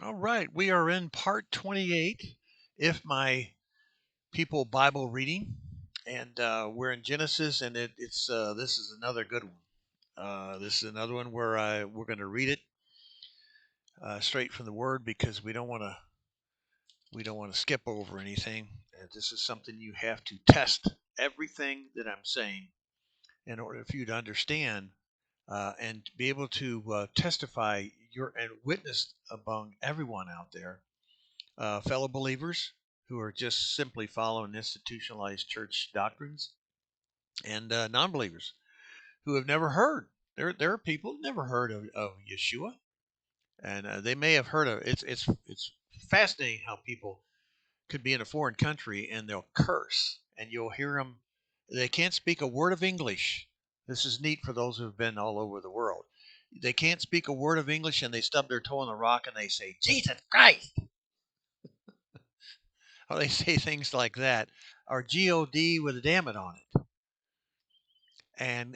All right, we are in part 28, if my people Bible reading, and we're in Genesis, and it's this is another good one. This is another one where we're going to read it straight from the Word because we don't want to skip over anything. This is something you have to test everything that I'm saying in order for you to understand and be able to testify your and witness among everyone out there, fellow believers who are just simply following institutionalized church doctrines, and non-believers who have never heard. There are people who never heard of Yeshua, and they may have heard of it's fascinating how people could be in a foreign country and they'll curse, and you'll hear them. They can't speak a word of English. This is neat for those who've been all over the world. They can't speak a word of English, and they stub their toe on the rock and they say Jesus Christ, or they say things like that, or God with a damn it on it,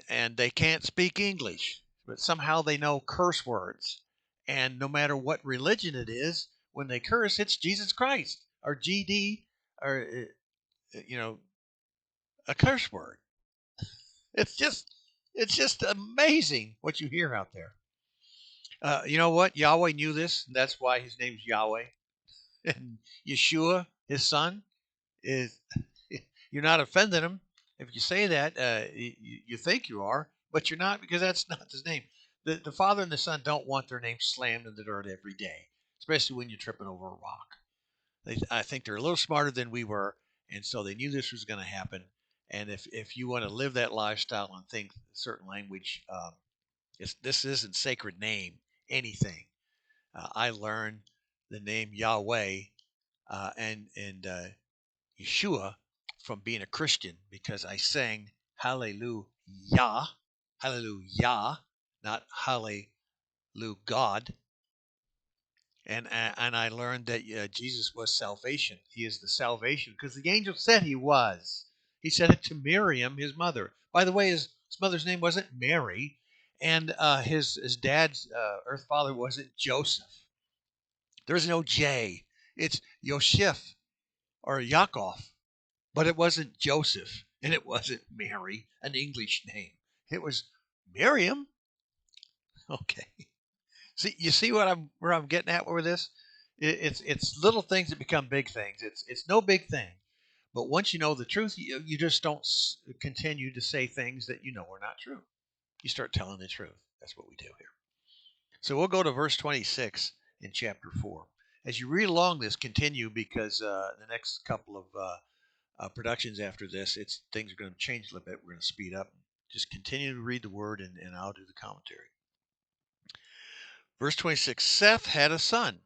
and they can't speak English, but somehow they know curse words, and no matter what religion it is, when they curse, it's Jesus Christ or GD or you know a curse word. It's just it's just amazing what you hear out there. You know what? Yahweh knew this. And that's why his name's Yahweh. And Yeshua, his son, is you're not offending him if you say that. You think you are, but you're not because that's not his name. The father and the son don't want their name slammed in the dirt every day, especially when you're tripping over a rock. I think they're a little smarter than we were, and so they knew this was going to happen. And if you want to live that lifestyle and think a certain language, this isn't sacred name anything. I learned the name Yahweh and Yeshua from being a Christian because I sang Hallelujah, Hallelujah, not Hallelujah God. And I learned that Jesus was salvation. He is the salvation because the angel said he was. He said it to Miriam, his mother. By the way, his mother's name wasn't Mary, and his dad's earth father wasn't Joseph. There's no J. It's Yoshef or Yaakov, but it wasn't Joseph and it wasn't Mary, an English name. It was Miriam. Okay. See, you see what I'm where I'm getting at with this? It's little things that become big things. It's no big thing, but once you know the truth, you just don't continue to say things that you know are not true. You start telling the truth. That's what we do here. So we'll go to verse 26 in chapter 4. As you read along this, continue because the next couple of productions after this, it's things are going to change a little bit. We're going to speed up. Just continue to read the word, and I'll do the commentary. Verse 26, Seth had a son,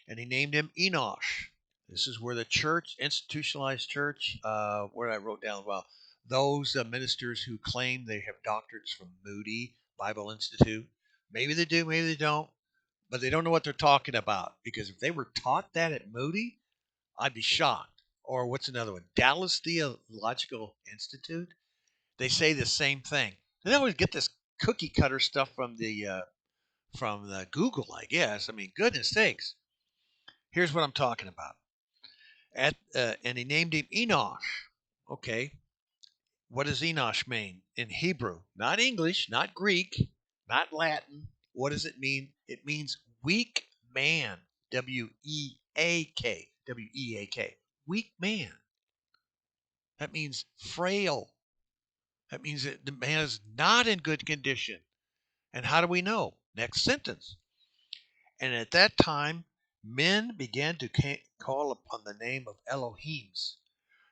and he named him Enosh. This is where the church, institutionalized church, where I wrote down, well, those ministers who claim they have doctorates from Moody Bible Institute. Maybe they do, maybe they don't, but they don't know what they're talking about. Because if they were taught that at Moody, I'd be shocked. Or what's another one? Dallas Theological Institute. They say the same thing. They always get this cookie cutter stuff from the Google, I guess. I mean, goodness sakes. Here's what I'm talking about. And he named him Enosh. Okay, what does Enosh mean in Hebrew? Not English, not Greek, not Latin. What does it mean? It means weak man. Weak. Weak. Weak man. That means frail. That means that the man is not in good condition. And how do we know? Next sentence. And at that time, men began to call upon the name of Elohims.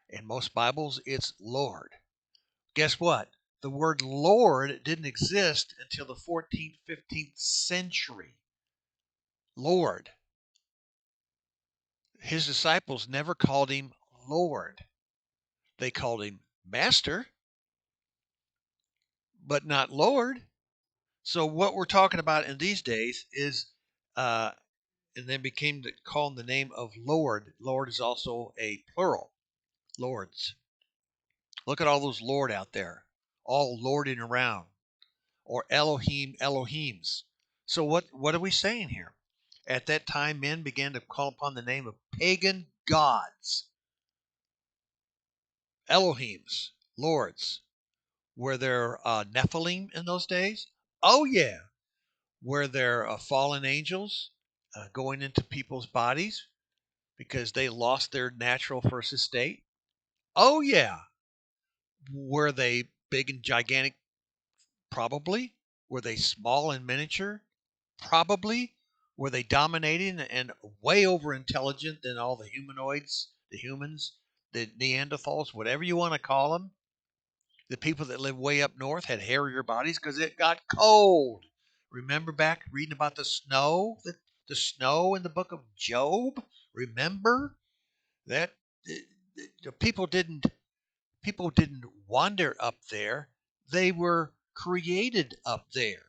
In most Bibles, it's Lord. Guess what? The word Lord didn't exist until the 14th, 15th century. Lord. His disciples never called him Lord. They called him Master, but not Lord. So what we're talking about in these days is, and then became calling the name of Lord. Lord is also a plural. Lords. Look at all those Lord out there, all lording around, or Elohim, Elohims. So what are we saying here? At that time, men began to call upon the name of pagan gods, Elohims, lords. Were there Nephilim in those days? Oh, yeah. Were there fallen angels going into people's bodies because they lost their natural first estate? Oh, yeah. Were they big and gigantic? Probably. Were they small and miniature? Probably. Were they dominating and way over intelligent than all the humanoids, the humans, the Neanderthals, whatever you want to call them? The people that live way up north had hairier bodies because it got cold. Remember back reading about the snow in the book of Job? Remember that people didn't wander up there. They were created up there.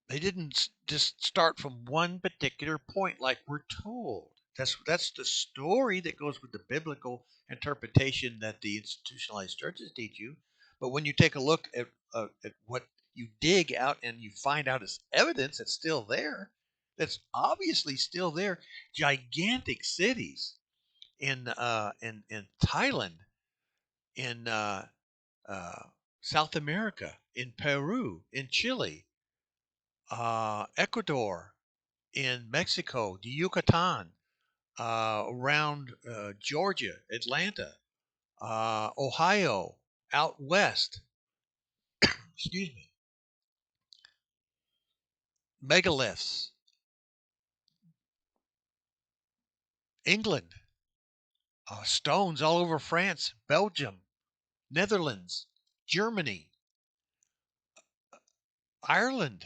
They didn't just start from one particular point like we're told. That's the story that goes with the biblical interpretation that the institutionalized churches teach you. But when you take a look at what you dig out and you find out as evidence that's still there, that's obviously still there, gigantic cities in Thailand, in uh, South America, in Peru, in Chile, Ecuador, in Mexico, the Yucatan, around Georgia, Atlanta, Ohio, out west. Excuse me. Megaliths, England, stones all over France, Belgium, Netherlands, Germany, Ireland,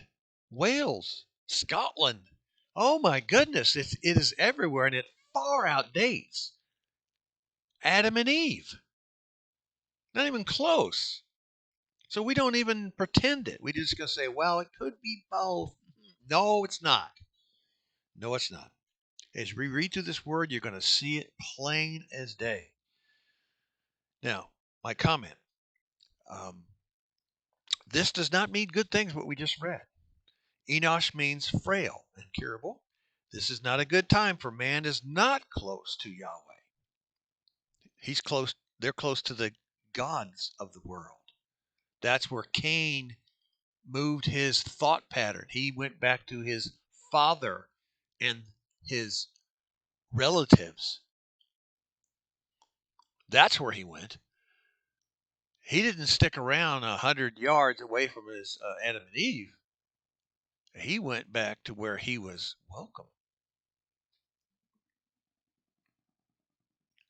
Wales, Scotland. Oh my goodness, it is everywhere and it far outdates Adam and Eve. Not even close. So we don't even pretend it. We just gonna say, well, it could be both. No, it's not. No, it's not. As we read through this word, you're going to see it plain as day. Now, my comment. Um, this does not mean good things, what we just read. Enosh means frail and curable. This is not a good time, for man is not close to Yahweh. He's close. They're close to the gods of the world. That's where Cain moved his thought pattern. He went back to his father and his relatives. That's where he went. He didn't stick around 100 yards away from his Adam and Eve. He went back to where he was welcome.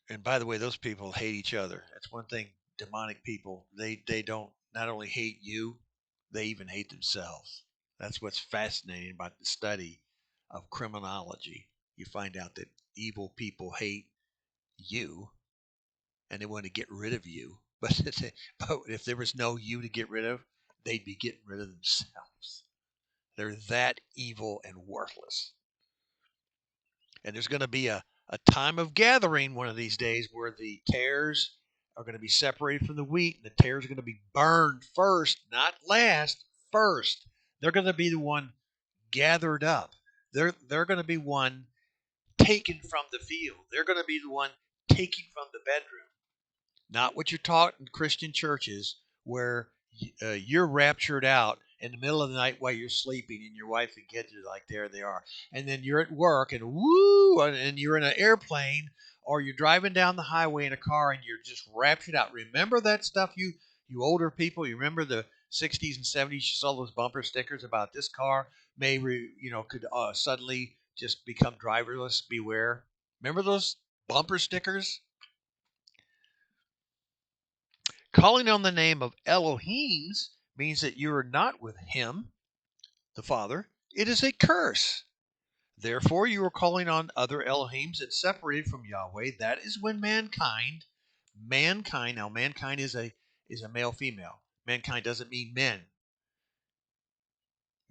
And by the way, those people hate each other. That's one thing. Demonic people, they don't not only hate you, they even hate themselves. That's what's fascinating about the study of criminology. You find out that evil people hate you and they want to get rid of you. But if there was no you to get rid of, they'd be getting rid of themselves. They're that evil and worthless. And there's going to be a time of gathering one of these days where the tares are going to be separated from the wheat, and the tares are going to be burned first, not last, first. They're going to be the one gathered up. They're going to be one taken from the field. They're going to be the one taken from the bedroom. Not what you're taught in Christian churches where you're raptured out in the middle of the night while you're sleeping and your wife and kids are like, there they are. And then you're at work and woo, and you're in an airplane or you're driving down the highway in a car and you're just raptured out. Remember that stuff, you older people? You remember the 60s and 70s? You saw those bumper stickers about this car may, could suddenly just become driverless. Beware. Remember those bumper stickers? Calling on the name of Elohims means that you are not with him, the Father. It is a curse. Therefore, you are calling on other Elohims and separated from Yahweh. That is when mankind. Now, mankind is a male female. Mankind doesn't mean men.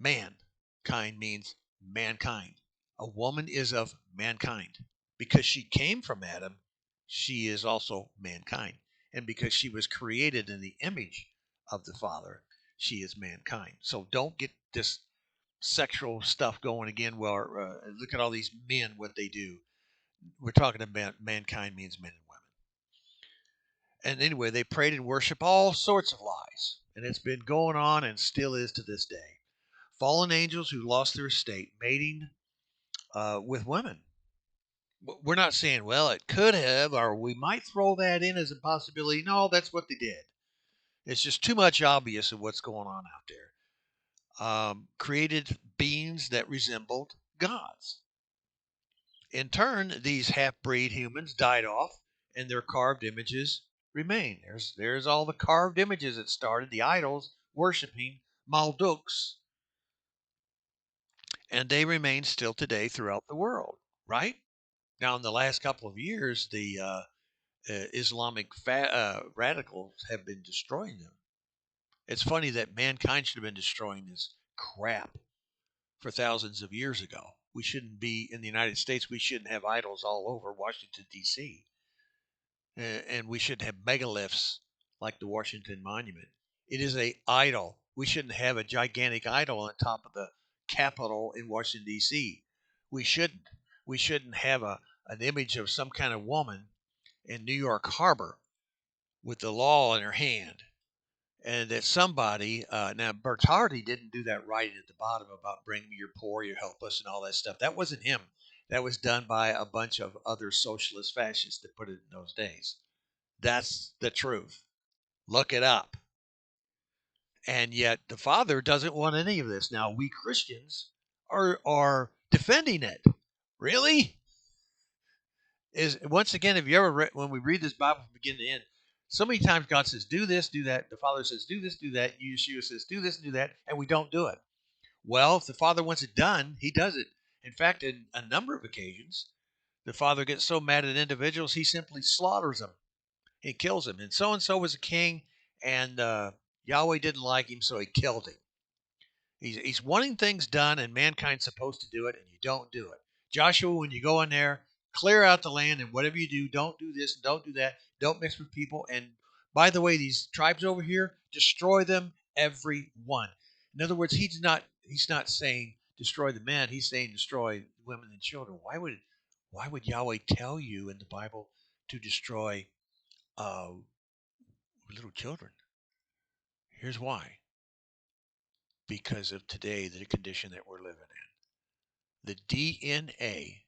Mankind means mankind. A woman is of mankind. Because she came from Adam, she is also mankind. And because she was created in the image of the Father, she is mankind. So don't get this sexual stuff going again. Well, look at all these men, what they do. We're talking about mankind means men and women. And anyway, they prayed and worship all sorts of lies. And it's been going on and still is to this day. Fallen angels who lost their estate, mating with women. We're not saying, well, it could have, or we might throw that in as a possibility. No, that's what they did. It's just too much obvious of what's going on out there. Created beings that resembled gods. In turn, these half-breed humans died off, and their carved images remain. There's all the carved images that started the idols worshiping Malduks, and they remain still today throughout the world. Right now, in the last couple of years, the Islamic radicals have been destroying them. It's funny that mankind should have been destroying this crap for thousands of years ago. We shouldn't be in the United States. We shouldn't have idols all over Washington, D.C. And we shouldn't have megaliths like the Washington Monument. It is a idol. We shouldn't have a gigantic idol on top of the Capitol in Washington, D.C. We shouldn't. We shouldn't have an image of some kind of woman in New York Harbor with the law in her hand. And that somebody, now Bertardi didn't do that writing at the bottom about bring me your poor, your helpless, and all that stuff. That wasn't him. That was done by a bunch of other socialist fascists that put it in those days. That's the truth. Look it up. And yet the Father doesn't want any of this. Now we Christians are defending it. Really? Is once again, have you ever read when we read this Bible from beginning to end? So many times God says, do this, do that. The Father says, do this, do that. Yeshua says, do this, do that. And we don't do it. Well, if the Father wants it done, he does it. In fact, in a number of occasions, the Father gets so mad at individuals, he simply slaughters them. He kills them. And so was a king, and Yahweh didn't like him, so he killed him. He's wanting things done, and mankind's supposed to do it, and you don't do it. Joshua, when you go in there, clear out the land, and whatever you do, don't do this, don't do that, don't mix with people. And by the way, these tribes over here, destroy them, every one. In other words, he's not saying destroy the men, he's saying destroy women and children. Why would Yahweh tell you in the Bible to destroy little children? Here's why. Because of today, the condition that we're living in. The DNA,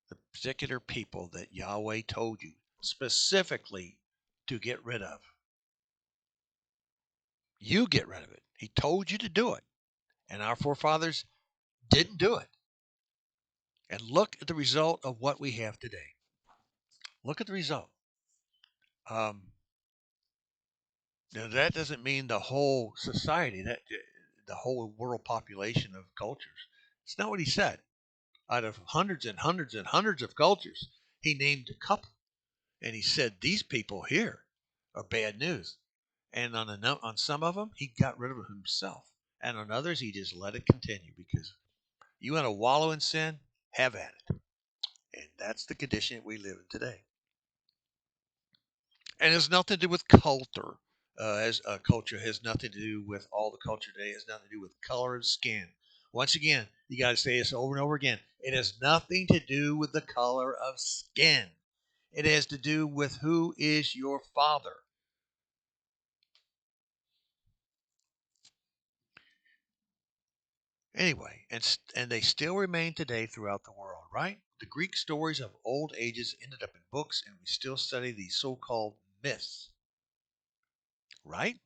the particular people that Yahweh told you specifically to get rid of. You get rid of it. He told you to do it. And our forefathers didn't do it. And look at the result of what we have today. Look at the result. Now that doesn't mean the whole society, that the whole world population of cultures. It's not what he said. Out of hundreds and hundreds and hundreds of cultures, he named a couple, and he said these people here are bad news. And on some of them, he got rid of them himself, and on others, he just let it continue because you want to wallow in sin, have at it, and that's the condition that we live in today. And it has nothing to do with culture. As culture has nothing to do with all the culture today. It has nothing to do with color of skin. Once again, you got to say this over and over again. It has nothing to do with the color of skin. It has to do with who is your father. Anyway, and they still remain today throughout the world, right? The Greek stories of old ages ended up in books, and we still study these so-called myths, right?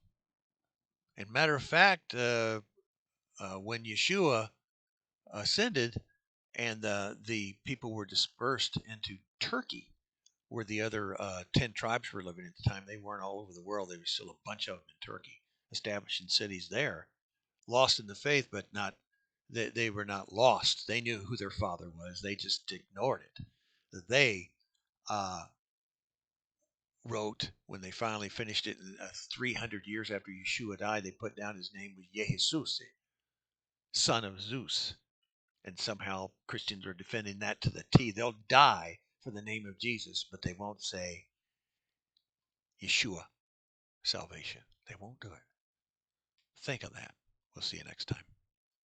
And matter of fact, when Yeshua ascended and the people were dispersed into Turkey, where the other 10 tribes were living at the time. They weren't all over the world. There was still a bunch of them in Turkey, establishing cities there, lost in the faith, but not. They were not lost. They knew who their father was. They just ignored it. They uh, wrote, when they finally finished it 300 years after Yeshua died, they put down his name was Yehosus, son of Zeus. And somehow Christians are defending that to the T. They'll die for the name of Jesus, but they won't say Yeshua salvation. They won't do it. Think of that. We'll see you next time.